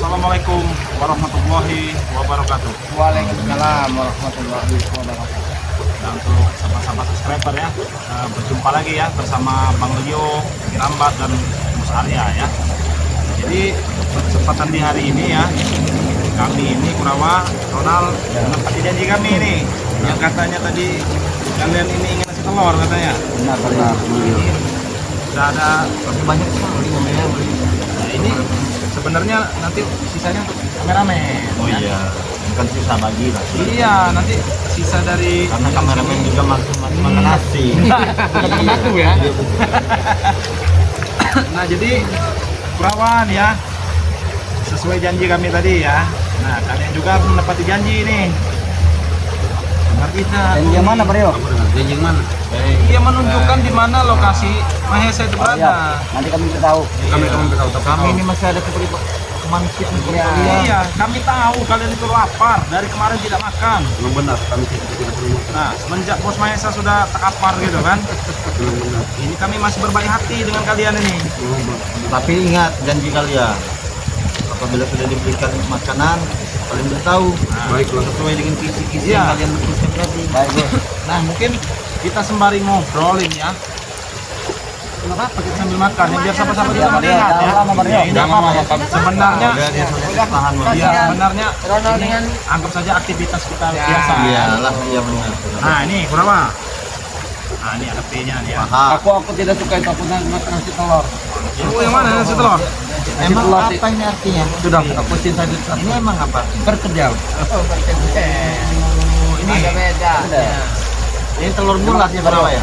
Assalamualaikum warahmatullahi wabarakatuh. Waalaikumsalam warahmatullahi wabarakatuh. Dan untuk sahabat-sahabat subscriber ya, berjumpa lagi ya bersama Bang Leo, Rambat dan Mus Arya ya. Jadi kesempatan di hari ini ya, kami ini Kurawa Ronald menepati janji kami ini yang katanya tadi kalian ini ingin nasi telur katanya. Benar. Sudah ada lebih banyak sekali ya. Nah ini sebenarnya nanti sisanya untuk kameramen. Oh ya. iya, kan sisa bagi nanti. Iya, nanti sisa dari Karena kameramen juga makan nasi. bukan batu ya. Nah jadi Kurawan ya, sesuai janji kami tadi ya. Nah kalian juga menepati janji ini. Benar kita. Dan yang mana, Bro? Janji mana? Ia menunjukkan di mana lokasi Mahesa itu berada. Iya. Nanti kami bisa tahu. Kami tahu. Kami ini masih ada kemanusiaan seperti Iya. kalian. Iya, kami tahu kalian itu lapar. Dari kemarin tidak makan. Memang benar, kami tidak perlu makan. Nah, semenjak Bos Mahesa sudah takapar gitu kan. Memang benar. Ini kami masih berbaik hati dengan kalian ini. Tapi ingat janji kalian. Apabila sudah diberikan makanan, kalian beritahu. Baiklah, sesuai dengan kisi-kisi Iya. yang kalian bertuliskan tadi. Baik, Bro. Nah, mungkin kita sembari ngobrolin ya. Nggak apa-apa kita sambil makan ya, biar sama-sama kita melihat ya. Jangan lama, Bro. Ya, ini Jangan apa-apa. lama, Sebenarnya tahan, Bang. ya, sebenarnya Ronald ini dengan- anggap saja aktivitas kita biasa. Iyalah, iya benar. Nah, ini Kurawa. Nah, ini ada P-nya nih ya. Paham. Aku tidak suka itu, aku makan nasi telur. Yang mana nasi telur? Emang telur apa ini artinya? Sudah, aku cinta di sana. Ini emang apa? Berkejam. Ini Ada beda. Ini telur bulat ya berapa ya?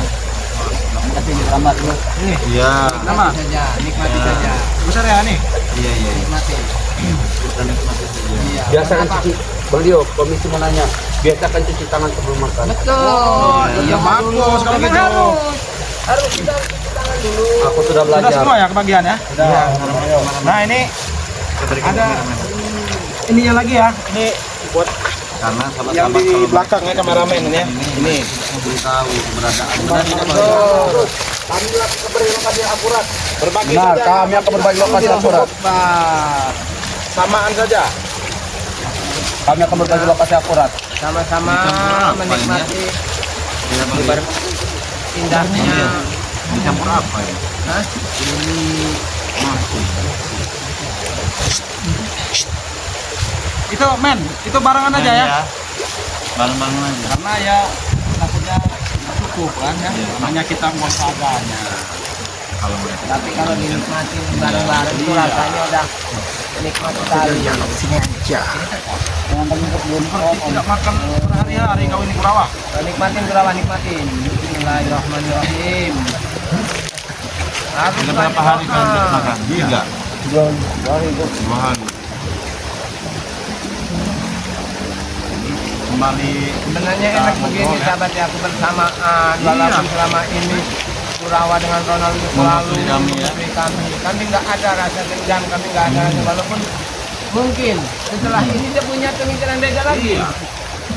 Kasih selamat, Bro. ini Iya. nama Saja, nikmati Ya. saja. besar ya nih. Iya. Nikmati. Kita nikmati saja. Iya. Biasakan cuci, Bang Dio, komisi mau nanya, biasakan cuci tangan sebelum makan. Betul. Iya bagus kalau gitu. Harus kita cuci tangan dulu. Aku sudah Sudah belajar. semua ya kebagian ya. Iya. Nah ini ada ininya lagi ya. Ini buat Karena yang sahabat-sahabat di kalau belakang ya kameramen ini ya. Ini. memberitahu keberadaan dan tidak Betul. Kami akan beri lokasi akurat. Berbagi Benar, saja. kami akan berbagi lokasi akurat. Nah, samaan saja. Kami akan berbagi lokasi akurat. Sama-sama Dicampur apa menikmati tidak bagi indahnya. dicampur apa ya? Hah? Ini masuk. Itu men, itu barengan aja ya. Bareng-bareng aja. Karena ya takutnya nggak cukup kan ya. Iya. Hanya kita mau seadanya. Kalau mereka Tapi kalau dinikmati bareng-bareng itu Iya. rasanya udah nikmat sekali. sini aja. Jangan terbentuk belum Tidak makan berhari-hari kau ini Kurawa. Nikmatin Kurawa, nikmatin. Bismillahirrahmanirrahim. Harus Sudah berapa hari kalian tidak makan? Tiga. Dua hari. Kembali Sebenarnya kita enak ngobrol begini ya. sahabat ya, kebersamaan walaupun Iya. selama ini Kurawa dengan Ronald itu selalu Memberi kami, ya. memberi kami nggak ada rasa dendam, kami nggak ada rasa walaupun mungkin setelah ini dia punya pemikiran beda lagi. Iya.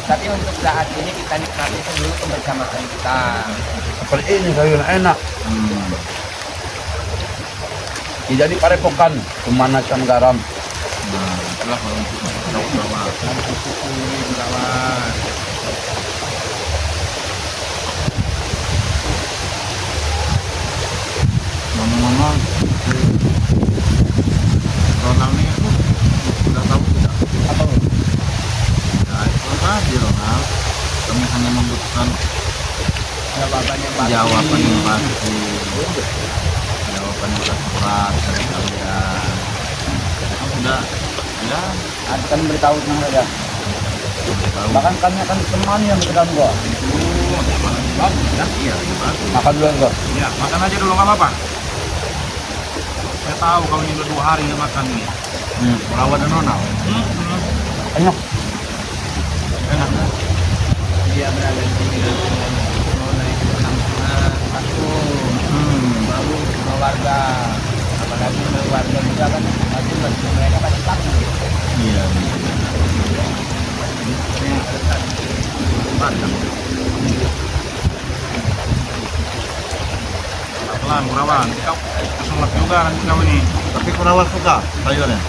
Tapi untuk saat ini kita nikmati dulu kebersamaan kita. Seperti ini sayur enak. Hmm. Tidak diparepokan, pemanasan garam. Nah, itulah kalau untuk Kurawa. Ngomong-ngomong, Ronald ini sudah tahu tidak? Apa? Ya, itu tadi Ronald. Kami hanya membutuhkan Jawaban yang pasti. jawaban yang pasti, jawaban yang akurat dari kalian. Sudah, ya, Akan beritahu tenang saja. tahu. Bahkan kami akan temani yang dekat gua. Bagus ya. Iya, bagus. Makan dulu enggak? Ya, makan aja dulu nggak apa-apa. Saya tahu kalau ini udah 2 hari nggak makan ini. Kurawa dan Ronald. Enak. Enak. Dia berada di sini mulai kebersamaan satu baru keluarga, apalagi keluarga juga kan pasti mereka pasti takut. Iya. Padang. Pelan Kurawa, nanti kau langsung lep juga nanti kau ini. Tapi Kurawa suka sayurnya.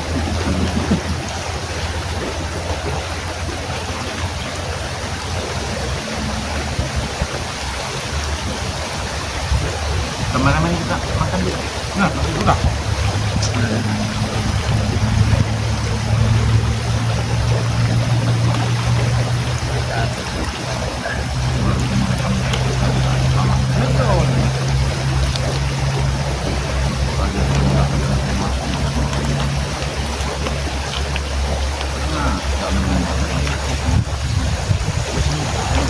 Kameramen kita makan dulu. Nah, nanti sudah.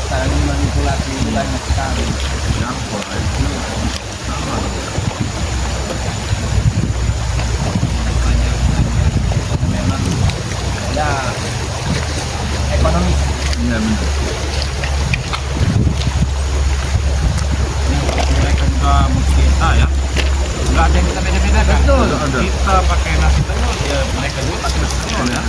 Sekarang ini manipulasi itu banyak sekali. Memang ya ekonomis. Iya benar. Mereka juga musuh kita ya. Nggak ada yang kita beda-beda kan? Betul. Kita pakai nasi telur, ya mereka juga pakai nasi telur ya.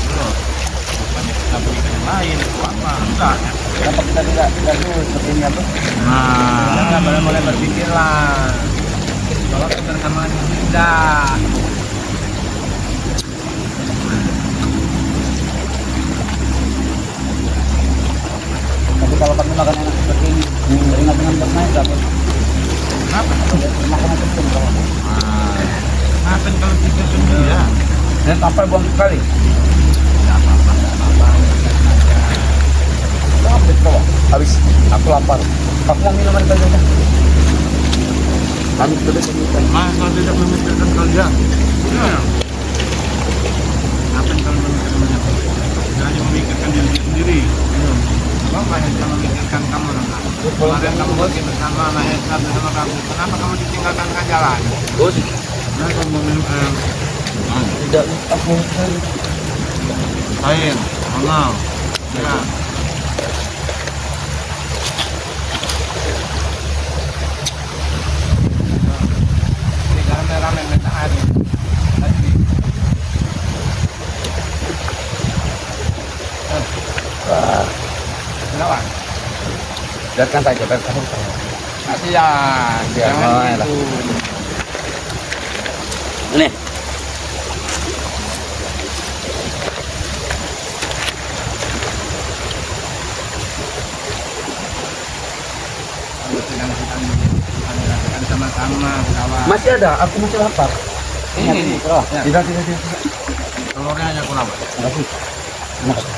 Bukannya kita berikan yang lain itu apa? Enggak ya. Kenapa kita tidak dulu seperti ini apa? Kita nggak boleh mulai berpikir lah bahwa kebersamaan itu tidak. Tapi kalau kami makan enak seperti ini, beringat dengan bermain berapa? Kenapa? Makanan itu berapa? Kenapa kalau kita sendiri ya? Dan kapal buang sekali. Tidak apa-apa, tidak apa-apa. Habis kau, habis. Aku lapar. Kamu yang minuman saja. Kami sudah meminta. Masa tidak memikirkan kalian? Ya. Apa yang kalau memikirkan? Tidak hanya memikirkan diri sendiri. Bapak yang tidak memikirkan kamu Rangga. Kemarin kamu pergi bersama Mahesa bersama kamu. Kenapa kamu ditinggalkan ke jalan? Bos, Nah, kamu memikirkan tidak aku lain, kenal. Ya. Ini karena ramen mentahari. Tadi. Kenapa? biarkan saja, biarkan saja. Kasihan. Jangan main lah. gitu. Ini. Sedang sama-sama kawan. Masih ada, aku masih lapar. Ini. Ya. Tidak, tidak. Telurnya hanya kurang. Terima kasih. Terima kasih.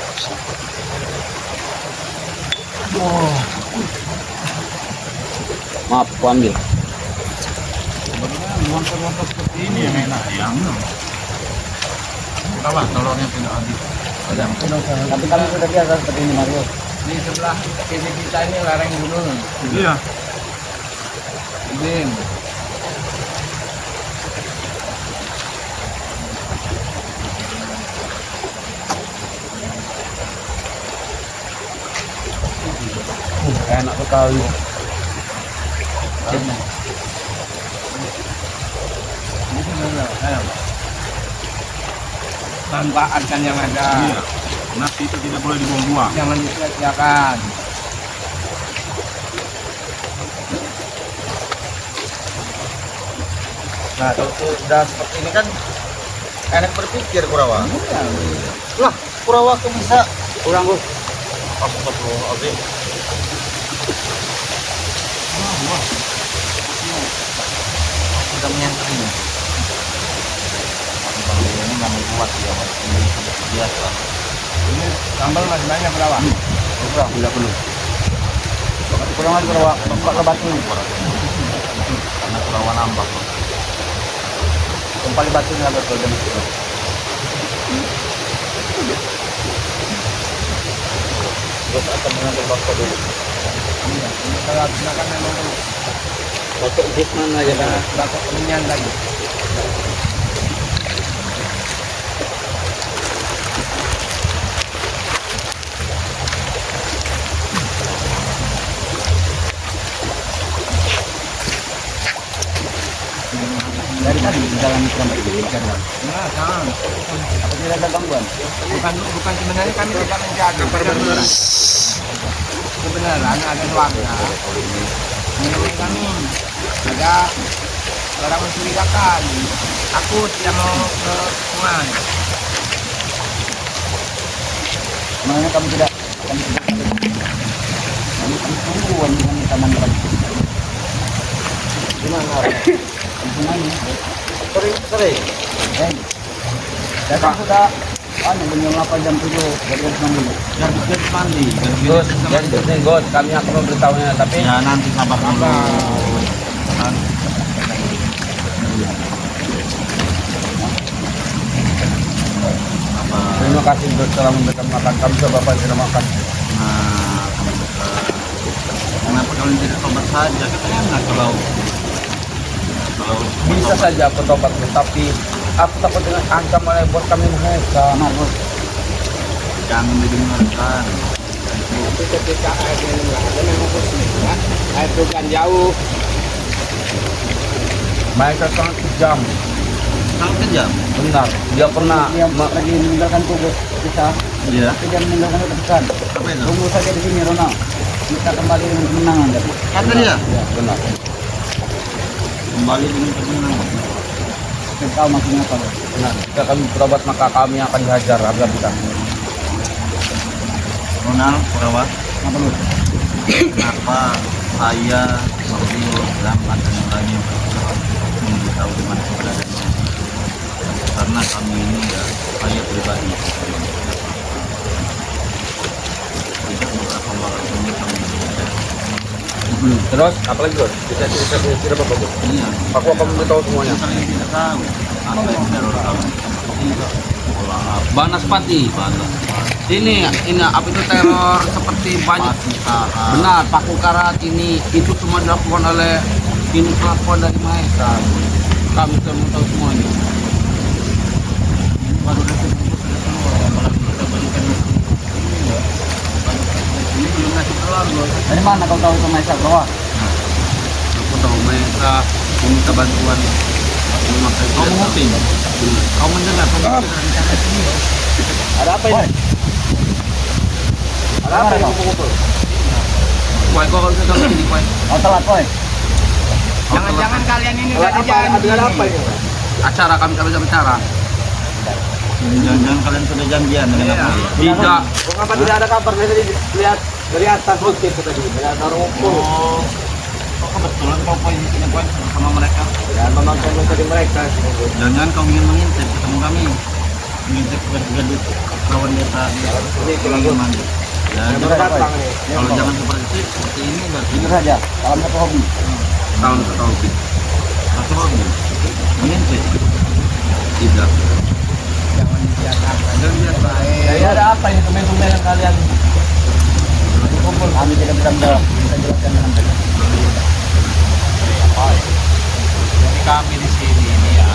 Maaf, aku ambil. Sebenarnya lontong-lontong seperti ini yang enak ya. Kenapa telurnya tidak habis? Tapi kami sudah biasa seperti ini Mario. Di sebelah kiri kita ini lereng gunung. Iya. Bim. Enak sekali. Manfaatkan yang ada. Iya. Nasi itu tidak boleh dibuang-buang. Jangan disia-siakan. Nah, kalau sudah seperti ini kan enak berpikir Kurawa. Lah, Kurawa kok bisa Kurang, Bos. Astagfirullahaladzim. Sudah menyangkut ini. Ini nggak mau kuat ya, Mas. Ini biasa. Ini sambal masih banyak berapa? Kurang, tidak perlu. Kurang lagi Kurawa, tempat batu. Karena Kurawa nambah. Tempat batu nggak betul dan Bos akan mengambil bakso dulu. Ini kalau habis makan memang Bakso jis mana aja kan? bakso kemenyan lagi. Dari tadi jalan sampai ini jalan. Nah, jangan. Apa tidak ada gangguan? Bukan sebenarnya kami tidak menjaga benar. Kebenaran ada warga menemui kami, ada orang mencurigakan, takut dia mau ke sungai. Makanya kami tidak kami tunggu dengan taman lagi. Gimana? Semuanya. Sering. Datang sudah jam 8 jam 7 dari mandi. Gadis mandi. Gus, jadi Gus, kami akan memberitahunya, tapi Ya nanti sabar dulu. Kan. Apa? terima kasih Gus telah memberikan makan. Kami sudah Bapak tidak makan. Nah, kenapa kalian tidak tobat saja? Kita enak kalau Bisa saja aku tobat, tapi aku takut dengan ancam oleh bos kami Mahesa. Benar, Bos. jangan didengarkan. Itu ketika air minum nggak ada memang posisi ya. Air itu kan jauh. Mereka sangat kejam. Sangat kejam. Benar, dia pernah Dia lagi meninggalkan tugas kita. Iya. Tapi dia meninggalkan ketekan. Apa itu? Tunggu saja di sini, Ronald. Kita kembali dengan kemenangan. Jadi. Kata dia. benar. Kembali dengan kemenangan. Kita tahu maksudnya apa, Bos. Benar. Jika kami berobat maka kami akan dihajar harga bisa. Ronald, Perawat, Apa, Bos? kenapa saya Mario dan lain-lainnya memberitahu di mana keberadaannya? Karena kami ini ya, saya pribadi tidak beberapa waktunya kami bekerja. Terus, apalagi Gus? Kita cerita apa Gus? Iya. Aku akan memberitahu semuanya. Kalian tidak tahu apa yang teror kami. Pola apa? Banaspati. Balas. Ini apa itu teror seperti banyak. Benar, Paku Karat ini itu semua dilakukan oleh ini kelakuan dari Mahesa. Kami sudah mengetahui semuanya. Baru nanti sudah keluar, apalagi kita berikan ini belum ngasih keluar loh. Dari mana kau tahu sama Isa bahwa Aku tahu Mahesa meminta bantuan. Memakai Kau menguping, kau mendengar, kau mendengar rencana ini. ada apa ini? Ada apa ini? Wah, kau harus datang sini, Wah. Kau telat, Boy. Jangan-jangan kalian ini udah ada janji. Ada apa ini? Acara kami bisa bicara. Jangan-jangan kalian sudah janjian dengan Iya. aku. Tidak. Kenapa tidak ada kabar? Saya lihat dari atas bukit tadi. Ada orang ngumpul. Oh, kok kebetulan kau poin di sini poin sama mereka. Dan menonton dari mereka. Jangan kau ingin mengintip ketemu kami, mengintip gadis kawan desa Ini Kelaguman. Ya, Yang jadi datang nih. kalau jangan seperti ini berarti Jujur saja, kalau satu hobi. Tahun ke tahun. satu hobi mengintip. Tidak. Jangan dibiarkan. Jangan biasa. Jadi ada apa ini teman-teman yang kalian kumpul? Kami tidak benar-benar bisa jelaskan dengan baik. Jadi kami di sini ini ya,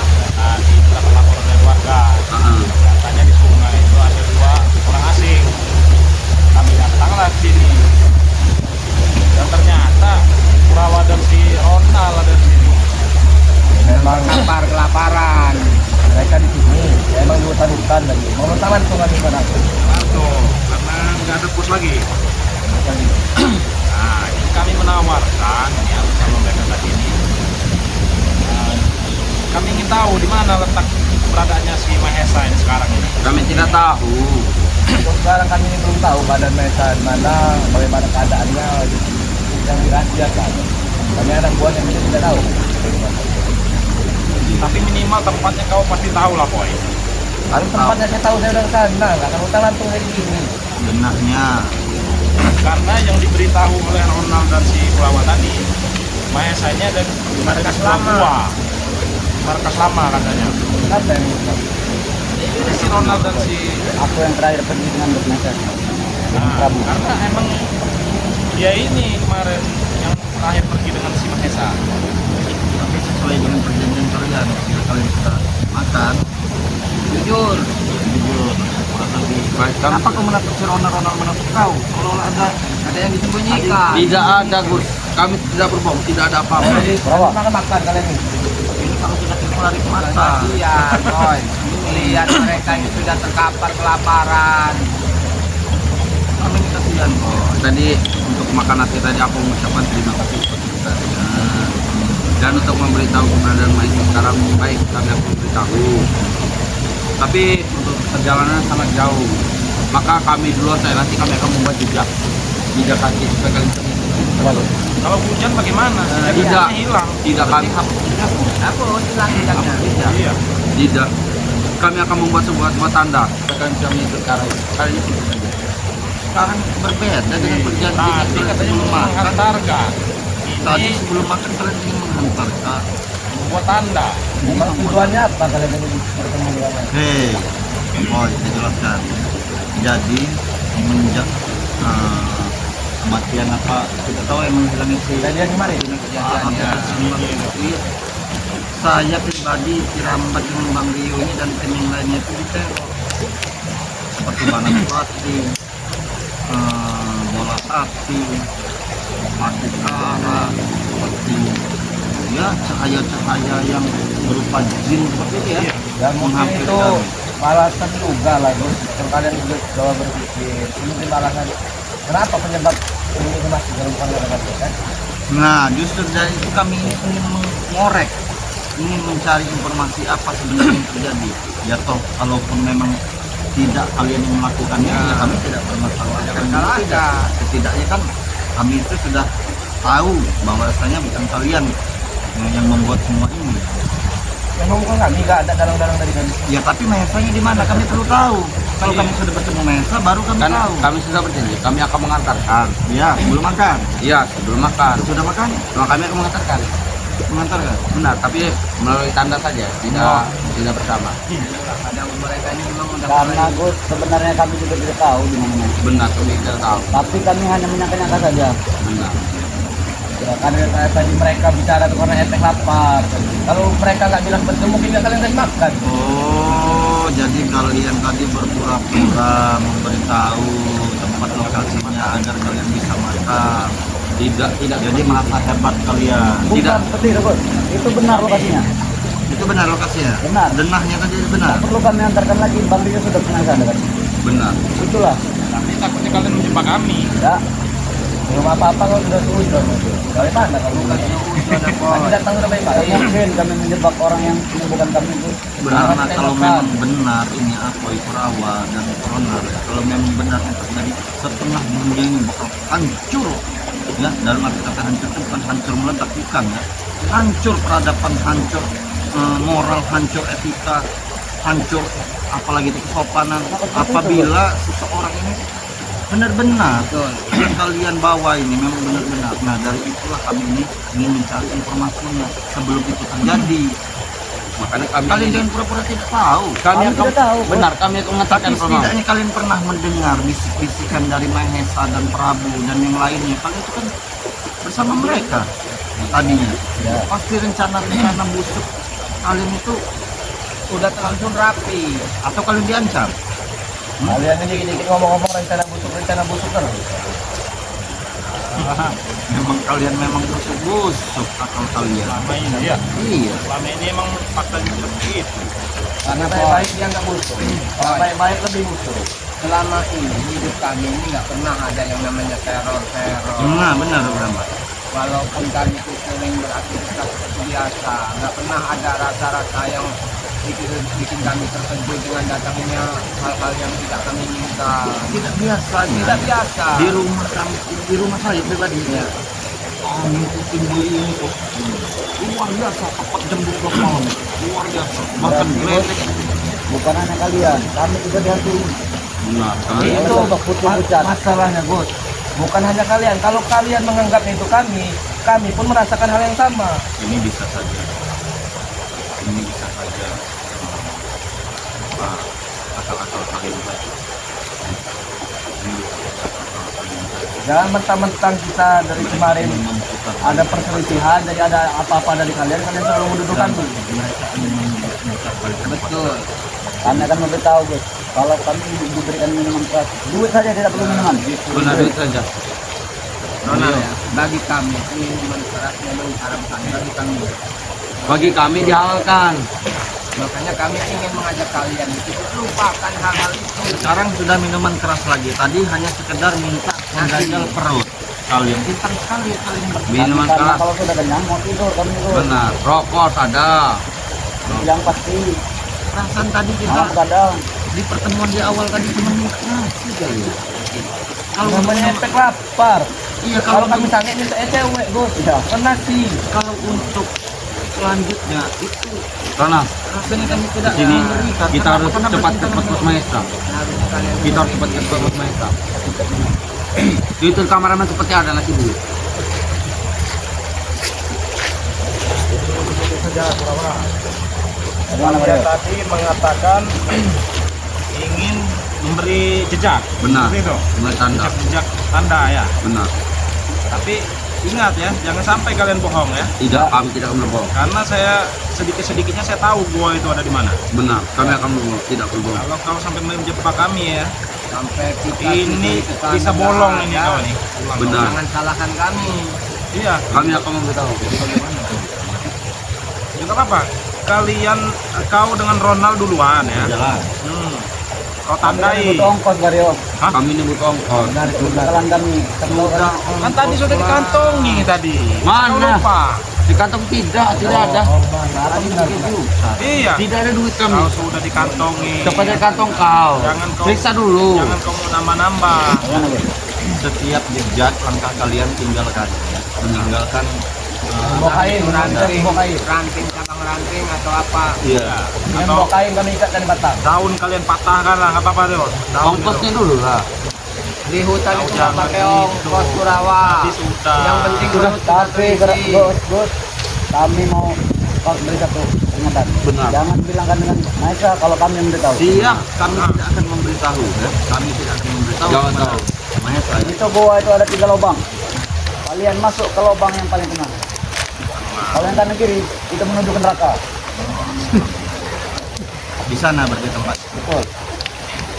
dapat laporan dari warga. Katanya di sungai itu ada 2 orang asing. Kami datanglah ke sini. Dan ternyata Kurawa dan si Ronald ada di sini. Memang lapar kelaparan. Mereka di sini, memang di hutan-hutan lagi. Mau bertahan tuh kami pada aku. Betul, karena nggak ada pos lagi. Nah, ini kami menawarkan ya sama mereka tadi ini. Kami ingin tahu di mana letak keberadaannya si Mahesa ini sekarang ini. Kami tidak tahu. Untuk sekarang kami ini belum tahu badan mereka di mana, bagaimana keadaannya yang dirahasiakan. Kami anak buah yang kita tidak tahu. Tapi minimal tempatnya kau pasti tahu lah, Boy. Harus tempatnya saya tahu saya udah ke sana, nggak akan hutan langsung dari sini. Benarnya Karena yang diberitahu oleh Ronald dan si Kulawa tadi, Mahesa ini ada di markas lama. Markas lama katanya. Kenapa yang Jadi si Ronald dan si aku yang terakhir pergi dengan bermesej. Nah, karena emang dia ini kemarin yang terakhir pergi dengan si Mahesa. tapi sesuai dengan perjanjian kalian, jika kalian sudah makan, Jujur. jujur, kurang lebih. Baik, Kenapa kau menakut si Ronald menakut kau? Kalau ada yang disembunyikan. Tidak ada Gus. Kami tidak berbohong. Tidak ada apa-apa. Makan kalian ini. Ini kalau sudah keluar dari mata. Iya, Boy. Lihat mereka ini sudah terkapar kelaparan. Kami kasihan kok. Tadi untuk makan nasi tadi aku mengucapkan terima kasih kepada kita. Dan untuk memberitahu keberadaan Mahesa sekarang baik kami akan memberitahu. Tapi untuk perjalanan sangat jauh. maka kami duluan saya, nanti kami akan membuat jejak kaki supaya kalian terhindar. Kalau hujan bagaimana? Tidak, Hilang. tidak kami, Aku hilang jejaknya. Iya. tidak. Kami akan membuat sebuah tanda supaya kalian bisa mengikuti arah itu. Kalian ikuti saja. Sekarang berbeda dengan perjanjian Tadi kalian katanya sebelum makan. menghantarkan. Tadi Ini sebelum makan kalian ingin menghantarkan. membuat tanda. Memang tujuannya apa kalian ini bertemu dengan mereka? Hei, saya jelaskan. Jadi semenjak kematian apa kita tahu emang hilang isi. Kejadian kemarin. Saya pribadi Cirambat dengan Bang Rio ini dan tim yang lainnya itu diteror seperti banas pati, bola api, mati kara, seperti ya cahaya-cahaya yang berupa jin seperti itu ya. Dan mungkin itu alasan juga lah Gus. Kalau kalian coba berpikir, ini mungkin alasan kenapa penyebab ini masih gerumpan dengan kan? Nah, justru dari itu kami ini ingin mengorek, ingin mencari informasi apa sebenarnya yang terjadi. Ya toh, kalaupun memang tidak kalian yang melakukannya, ya kami tidak bermasalah. Kalau ada, setidaknya kan kami itu sudah tahu bahwa rasanya bukan kalian yang membuat semua ini. Yang ngomong kami nggak ada dalang-dalang dari kami. Ya tapi Mahesanya di mana? Kami perlu tahu. Kalau kami sudah bertemu Mahesa, baru kami Kan tahu. kami sudah berjanji, kami akan mengantarkan. Ya, belum makan. Iya, sebelum makan. Sudah makan? Nah, kami akan mengantarkan. Mengantarkan. Benar, tapi melalui tanda saja, tidak bersama. Ada mereka ini memang udah Karena Gus sebenarnya kami juga tidak tahu di mana. Benar, kami tidak tahu. Tapi kami hanya menyangka-nyangka saja. Benar. ya, karena tadi mereka bicara tuh karena efek lapar. Kalau mereka nggak bilang betul mungkin nggak kalian kasih makan. Oh, jadi kalian tadi berpura-pura memberitahu tempat lokasinya agar kalian bisa makan. Tidak. Jadi merasa hebat kalian. Bukan seperti itu Gus. Itu benar lokasinya. Itu benar lokasinya? Benar. Denahnya tadi benar? Tak perlu kami antarkan lagi. Bang Rio sudah pernah sana kan. Benar. Itulah. Tapi takutnya kalian menjebak kami. Ya. Belum apa-apa kalau sudah sudah. Dari mana kalau bukan kami datang sudah baik Tak mungkin kami menjebak orang yang bukan kami itu. Karena kalau memang benar ini apa itu rawa dan kronar, kalau memang benar yang terjadi setengah dunia ini bakal hancur, ya dalam arti kata hancur itu bukan hancur meledak, bukan ya, hancur peradaban, hancur moral, hancur etika, hancur apalagi itu kesopanan apabila seseorang ini benar-benar yang kalian bawa ini memang benar-benar. Nah dari itulah kami ini ingin mencari informasinya sebelum itu terjadi. Makanya kami Kalian jangan pura-pura tidak tahu. kami Kami tidak tahu, Bos. benar, kami akan mengatakan Tapi setidaknya kalian pernah mendengar bisik-bisikan dari Mahesa dan Prabu dan yang lainnya. Kalian itu kan bersama mereka tadinya. Pasti rencana busuk kalian itu sudah terlangsung rapi. atau kalian diancam. Kalian ini dikit-dikit ngomong-ngomong rencana busuk terus. Memang kalian memang busuk akal kalian. Selama ini ya. Iya. Selama ini emang faktanya seperti itu. Karena baik-baik dia nggak busuk. Kalau baik-baik lebih busuk. Selama ini hidup kami ini nggak pernah ada yang namanya teror. Nah benar Brahma. Walaupun kami itu sering beraktivitas seperti biasa, nggak pernah ada rasa-rasa yang bikin kami terkejut dengan datangnya hal-hal yang tidak kami minta. Tidak biasa Tidak biasa. di rumah saya pribadi ya. Angin puting beliung itu luar biasa, tepat jam 12 malam luar biasa. Bahkan gledek. Bukan hanya kalian. Kami juga dihantui. benar. Kami Itu Kalau putus hujan. masalahnya, Bos. Bukan hanya kalian. Kalau kalian menganggap itu kami pun merasakan hal yang sama. Ini bisa saja akal-akal kalian saja. Jangan mentang-mentang kita dari kemarin ada perselisihan, jadi ada apa-apa dari kalian selalu mendudukan tuh. betul. Kami akan memberitahu Gus. Kalau kami diberikan minuman keras, duit saja tidak perlu minuman. Benar itu saja. Ronald ya, bagi kami minuman keras memang diharamkan bagi kami. Bagi kami dihalalkan. Makanya kami ingin mengajak kalian itu lupakan hal-hal itu. Sekarang sudah minuman keras lagi. Tadi hanya sekedar minta mengganjal perut. Kalian pintar sekali kalian Minuman Karena keras. kalau sudah kenyang mau tidur kami itu. Benar. Rokok ada. Yang pasti perasaan tadi kita kadang di di pertemuan di awal tadi cuma minta nasi kali ya. Kalau Namanya efek lapar. iya Kalau kami sange minta cewek, Gus. Kan nasi. kalau untuk selanjutnya itu Karena rasanya kami tidak di sini memberikan. kita Karena harus karena cepat bertindak ke pos maestra. Kita harus cepat ke pos maestra. Itu kameramen seperti ada nasi dulu. Mana Dia Mario? tadi mengatakan ingin memberi jejak. Benar. Seperti itu. Mulai tanda. Jejak tanda ya. Benar. Tapi ingat ya, jangan sampai kalian bohong ya. Tidak, kami tidak akan berbohong. Karena saya sedikit-sedikitnya saya tahu gua itu ada di mana. Benar, kami akan berbohong, tidak berbohong. Kalau kau sampai menjebak kami ya, Sampai kita ini kita bisa tidak bolong ini ada. kau nih. Pulang. Benar. Jangan salahkan kami. Iya. Kami akan memberitahu. Juga apa? Kalian kau dengan Ronald duluan ya. Jalan. Kau tandai. Butuh ongkos Mario. Hah? Kami ini butuh ongkos. Benar itu kesalahan kami. Sudah Kan tadi sudah dikantongi tadi. Mana? Kau lupa. Di kantong tidak ada. Iya. Tidak ada duit kami. Kau sudah dikantongi. Kepada kantong kau. Jangan kau Periksa dulu. Jangan kau nambah-nambah. Setiap jejak langkah kalian tinggalkan. Meninggalkan Bokain, ranting, bokain. ranting cabang ranting atau apa. iya. Dengan Atau bokain kami ikatkan di batang. daun kalian patahkan lah, nggak apa-apa tuh. Daun Ongkosnya dulu lah. Di hutan Kau itu nggak jangan pakai gitu. ongkos Kurawa. Tadi sudah. Yang penting Sudah, urut tapi supervisi. Gus, kami mau beri satu peringatan. Benar. Jangan bilangkan dengan Maestra kalau kami yang memberitahu. Siap, kami tidak akan memberitahu ya. Kami tidak akan memberitahu. Jangan tahu. Maestra ya. Itu gua itu ada 3 lubang. Kalian masuk ke lubang yang paling tengah. Kalau yang kanan kiri itu menuju ke neraka. Di sana berarti tempat. Betul.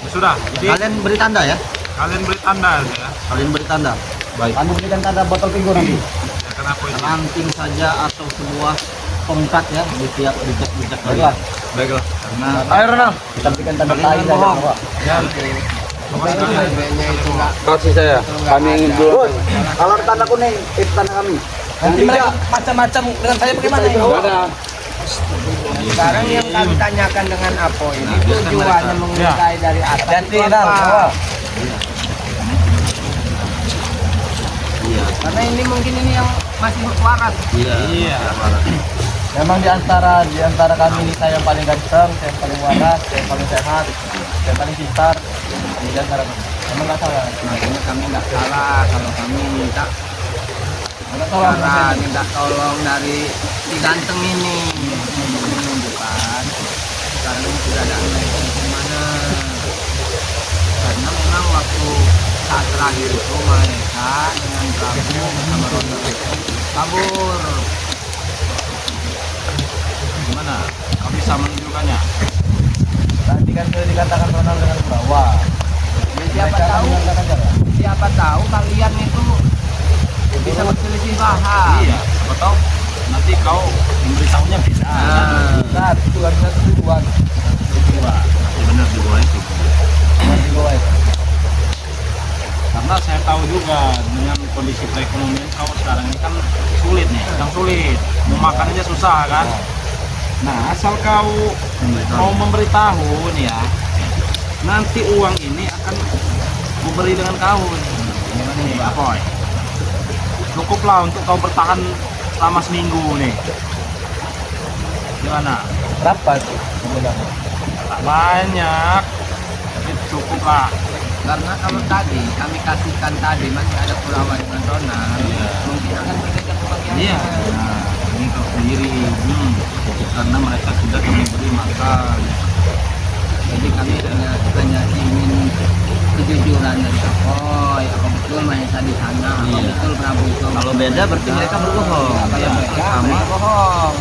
Sudah. Jadi Kalian beri tanda ya. kalian beri tanda ya. Kalian beri tanda. Baik. Kami berikan tanda botol tinggu nanti. Ya, kenapa ini? Ranting saja atau sebuah tongkat ya di tiap jejak-jejak Baiklah. kalian. Baiklah. Karena Ayo Ronald, Kita berikan tanda Kalian tai saja. bohong. Pak. Sebenarnya itu nggak. kasih saya. Kami ingin dulu. Gus, kalau ada tanda kuning, itu tanda kami. Nanti mereka macam-macam dengan saya bagaimana ini? Enggak ada. Sekarang yang kami tanyakan dengan apa ini Nah, biarkan tujuannya mereka. mengutai dari atas. Hati-hati, itu Nal. apa? Bawah. iya. Karena ini mungkin ini yang masih waras. Iya. Iya. Memang di antara kami ini saya yang paling ganteng, saya yang paling waras, saya yang paling sehat, saya yang paling pintar. Di antara kami. Memang nggak salah. Makanya kami nggak salah kalau kami minta Nggak salah. cara minta tolong dari si ganteng ini untuk menunjukkan sekarang ini sudah ada di mana, karena memang waktu saat terakhir itu mereka dengan Prabu bersama Ronald itu kabur. Gimana? Kau bisa menunjukkannya? Tadi kan sudah dikatakan Ronald dengan Brawa. Ya, siapa tahu kalian itu bisa berselisih paham. Iya. Siapa tahu nanti kau memberitahunya beda. Saat tujuan tujuan. Iya benar di bawah itu. Karena saya tahu juga dengan kondisi perekonomian kau sekarang ini kan sulit nih, sedang sulit. Mau makan aja susah kan. Nah, asal kau mau memberitahu nih ya, nanti uang ini akan kuberi dengan kau. Nih, Apoy. Cukuplah untuk kau bertahan selama seminggu nih. Gimana? Berapa itu? Tak banyak, tapi cukuplah. Karena kalau tadi kami kasihkan tadi masih ada Kurawa dengan Ronald, Iya. mungkin akan berbeda kebagiannya. Iya. Nah, ini kau sendiri. Karena mereka sudah kami beri makan. Jadi kami hanya ingin kejujuran dari Apoy, apa betul Mahesa di sana, apa Iya. betul Prabu itu. Kalau beda berarti mereka berbohong. Kalau Iya, beda sama. mereka bohong.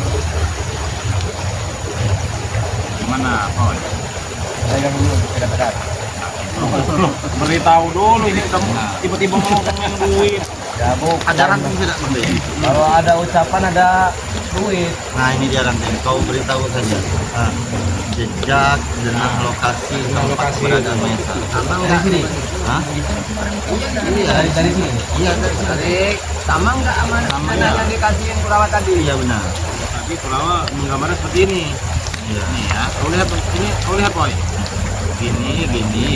Gimana, Apoy? Saya dulu tidak benar. Beritahu dulu ini kamu tiba-tiba ngomongin duit. Ya bu. Ada ranting tidak benda? Kalau ada ucapan ada duit. Nah ini dia ranting. Kau beritahu saja. Nah, jejak dengan lokasi tempat keberadaan Maesa. Abang Dari sini. Hah? Iya, Dari sini. Iya dari sini. Tarik, sama nggak amanah yang dikasihin Kurawa tadi? Iya benar. Tadi Kurawa menggambarnya seperti ini. Iya. Nih ya, kau lihat ini, kau lihat Boy. gini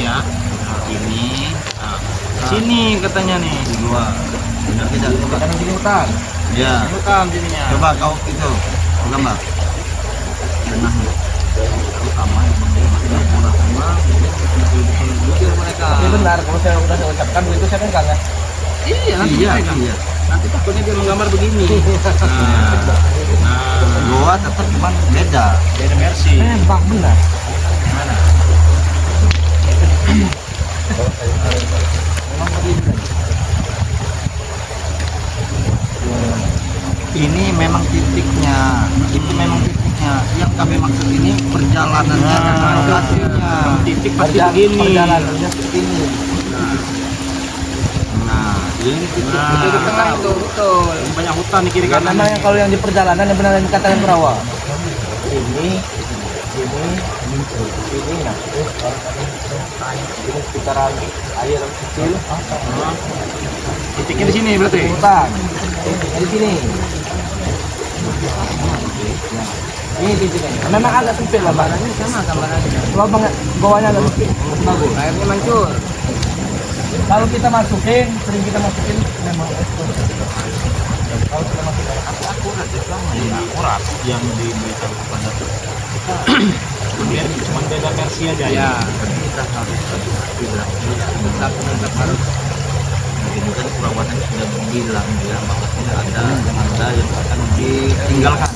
ya. Gini. Nah, sini katanya nih. Dua. Benar tidak? Coba. Jangan gini utang. Ya. Bukan sininya. Coba kau itu. Kau gambar. Benar. Itu sama. Sama. Betul mereka. Ini benar, kalau saya udah saya ucapkan itu saya pegang ya. Iya, nanti Iya, mereka. iya. Nanti takutnya dia menggambar begini. Nah, Gua tetap cuman beda. beda versi. Bang benar. Mana? Memang begini. Ini memang titiknya. Itu memang titiknya. Yang kami maksud ini perjalanannya dan lokasinya. Titik pasti begini. Perjalanannya seperti ini. Nah, ini titik. Nah. Itu di tengah itu, betul. Banyak hutan di kiri Karena kanan. memang yang kalau yang di perjalanan yang benar yang dikatakan perawa. Ini, nah, terus kalau tadi ini sekitaran air kecil, Titiknya di sini berarti. hutan, di sini. Ini titiknya. Memang agak sempit lah bang. Sama gambarannya. Lubang bawahnya agak sempit, bagus. Airnya mancur. Kalau kita masukin, sering kita masukin memang itu. Kalau kita masukin Akurat ya sama ya. Iya, akurat yang diberikan kepada kita. Kemudian cuma beda versi aja ya. Ya, Kita harus tidak. tetap harus. Ini kan perawatan sudah bilang ya bahwa tidak ada yang akan ditinggalkan.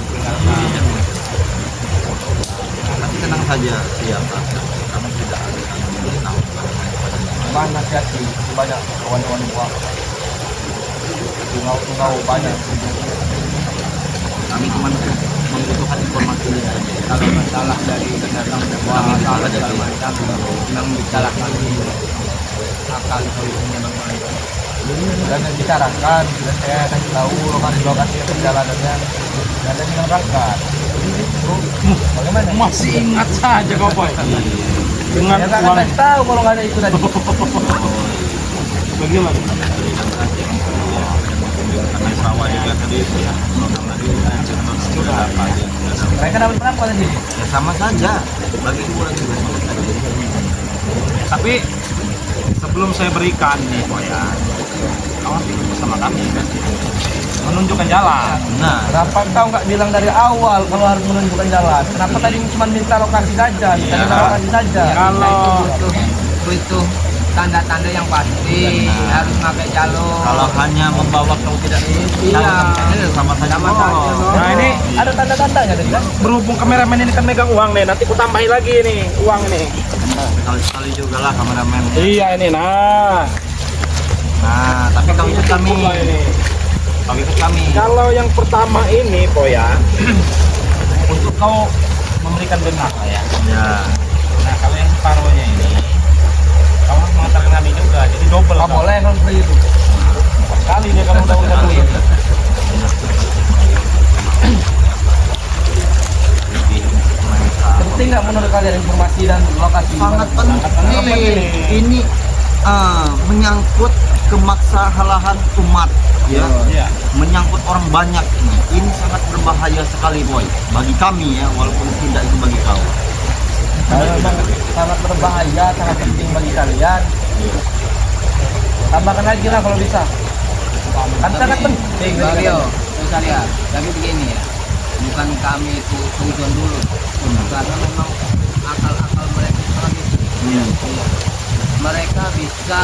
Tapi tenang saja siapa kami tidak akan memberitahu bahan nasihatnya banyak kawan-kawan gua. Tungau banyak. kami cuma membutuhkan informasi saja. Kalau masalah dari pendatang Kami salah bisa segala jadi. macam, yang bicarakan akan solusinya bagaimana. Dan dibicarakan, dan saya kasih tahu lokasi perjalanannya, dan dia bilang berangkat. Bagaimana? Masih ingat saja kau boy. Dengan Ya nggak uang kasih tahu kalau nggak ada itu tadi. bagaimana? Karena sawah juga tadi ya, sudah dapat ya. Mereka dapat berapa tadi? Ya sama saja bagi dua juga. Tapi sebelum saya berikan nih boy ya, kawan ikut bersama kami menunjukkan jalan. Nah, Kenapa kau nggak bilang dari awal kalau harus menunjukkan jalan? Kenapa tadi cuma minta lokasi saja, minta Iya. lokasi saja? Kalau Itu tanda-tanda yang pasti Benar. harus pakai jalur. kalau hanya membawa kau tidak Iya. sama saja. Sama saja, loh. nah ini Ada tanda-tandanya tadi kan? berhubung kameramen ini kan megang uang nih, nanti ku tambahin lagi nih uang ini. Sekali-sekali juga lah kameramen. Iya ini nah. Nah, tapi kau ikut kami. Coba ini. Kau ikut kami. Kalau yang pertama ini boy ya, untuk kau memberikan benak lah ya. Ya. Nah kalau yang separuhnya ini, kamu mengatakan kami juga, jadi double. Nggak boleh kalau seperti itu. Sekali dia kalau udah begini. Penting nggak menurut kalian informasi dan lokasi? Sangat Gimana? penting. Ini menyangkut kemaslahatan umat ya. Iya. Menyangkut orang banyak ini sangat berbahaya sekali boy bagi kami ya, walaupun tidak itu bagi kau. Memang sangat berbahaya, sangat penting bagi kalian. Tambahkan lagi lah kalau bisa. Kan sangat penting. Mario, saya lihat, tapi begini ya, bukan kami itu tujuan dulu, karena memang akal-akal mereka sekarang itu. Iya. Iya. Mereka bisa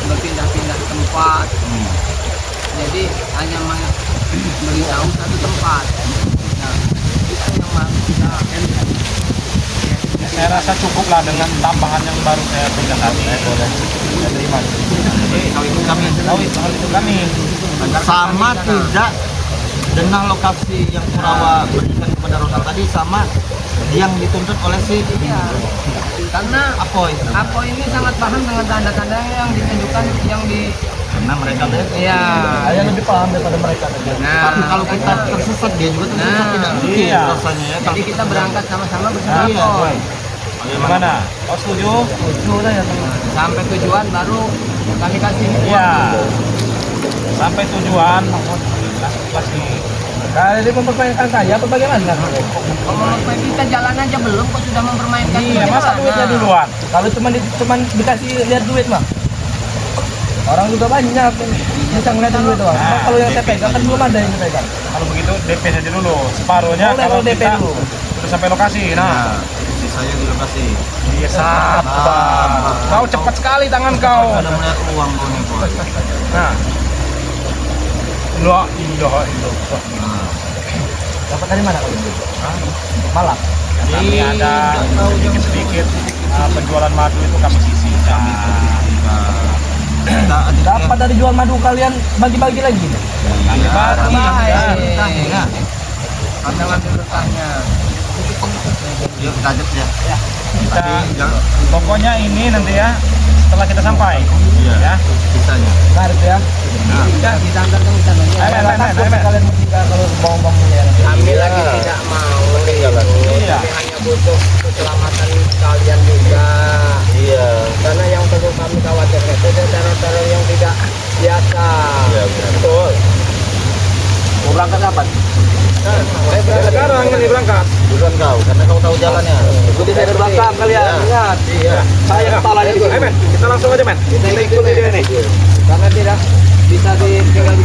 berpindah-pindah tempat, jadi hanya memberitahu satu tempat. Nah, kita yang harus kita Saya rasa cukup lah dengan tambahan yang baru saya berikan tadi. Saya terima. Jadi kau ikut kami. Tahu itu kami. Sama tidak dengan lokasi yang Purawa berikan kepada Ronald tadi sama yang dituntut oleh si Iya. Karena Apoy. Apo ini sangat paham dengan tanda-tanda yang ditunjukkan yang di Karena mereka lihat. iya. Saya lebih paham daripada mereka tadi. Karena kalau kita tersesat dia juga tersesat Nah, tidak mungkin iya. rasanya ya. Jadi kita berangkat sama-sama bersama Iya. Apoy. Gimana? Kau setuju? Sudah ya teman. Sampai tujuan baru kami kasih uang. Iya. Sampai tujuan kasih Kali mempermainkan saya apa bagaimana? Kalau kita jalan aja belum kok sudah mempermainkan. Iya, kita masa gimana? duitnya duluan? Kalau cuman dikasih lihat duit mah. Orang juga banyak bisa ngeliatin duit doang. Nah, Kalau yang saya pegang kan belum ada yang saya pegang. Kalau begitu DP saja dulu, separuhnya Boleh, kalau kalau DP kita dulu. udah sampai lokasi. Nah, Sisanya di lokasi. iya sabar. Kau cepat sekali tangan kau. Ada melihat uang kau nih bos. Nah, la ilaha illallah. Dapat dari mana kalau duit? Malam. Kami ada sedikit penjualan madu itu kami sisihkan. Dapat dari jual madu kalian bagi-bagi lagi. Kami bagi. Ya. Pandangan dulu tanya. Yuk kita ajak ya. Kita Tapi jangan pokoknya ini nanti ya setelah kita sampai. Iya. Ya. sisanya. Tarik ya. Kita antar dong sana. Ayo, men. Kalian juga kalau bawang-bawangnya. Kami lagi tidak mau jalan. Iya. Kami hanya butuh keselamatan kalian juga. Iya. Karena yang perlu kami khawatirkan itu teror-teror yang tidak biasa. Iya betul. Mau berangkat kapan? Saya berangkat Sekarang ini berangkat. Duluan kau, karena kau tahu jalannya. Ikuti dari belakang kalian. Ingat. Iya. Saya kepala di Ayo men, kita langsung aja men. Kita Kita ikuti dia nih. karena tidak bisa ditinggal